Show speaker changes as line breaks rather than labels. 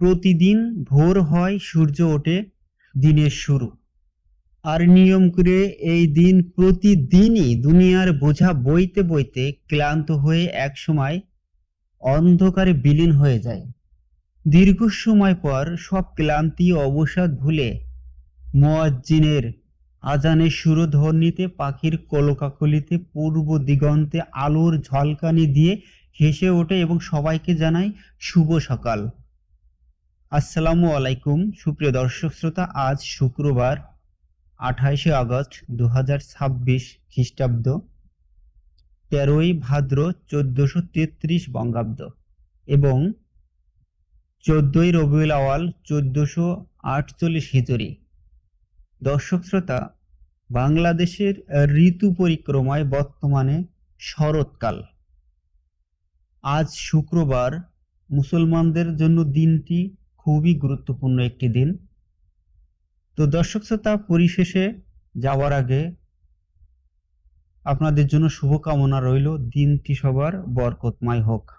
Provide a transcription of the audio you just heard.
প্রতিদিন ভোর হয়, সূর্য ওঠে, দিনের শুরু। আর নিয়ম করে এই দিন প্রতিদিনই দুনিয়ার বোঝা বইতে বইতে ক্লান্ত হয়ে একসময় অন্ধকারে বিলীন হয়ে যায়। দীর্ঘ সময় পর সব ক্লান্তি ও অবসাদ ভুলে মুয়াজ্জিনের আজানের সুরধ্বনিতে, পাখির কলকাকলিতে পূর্ব দিগন্তে আলোর ঝলকানি দিয়ে হেসে ওঠে এবং সবাইকে জানায় শুভ সকাল। আসসালামু আলাইকুম সুপ্রিয় দর্শক শ্রোতা, আজ শুক্রবার 28শে আগস্ট 2026 খ্রিস্টাব্দ, 13ই ভাদ্র 1433 বঙ্গাব্দ এবং 14ই রবিউল আওয়াল 1448 হিজরি। দর্শক শ্রোতা, বাংলাদেশের ঋতু পরিক্রমায় বর্তমানে শরৎকাল। আজ শুক্রবার, মুসলমানদের জন্য দিনটি খুবই গুরুত্বপূর্ণ একটি দিন। তো দর্শক শ্রোতা, পরিশেষে যাওয়ার আগে আপনাদের জন্য শুভকামনা রইল, দিনটি সবার বরকতময় হোক।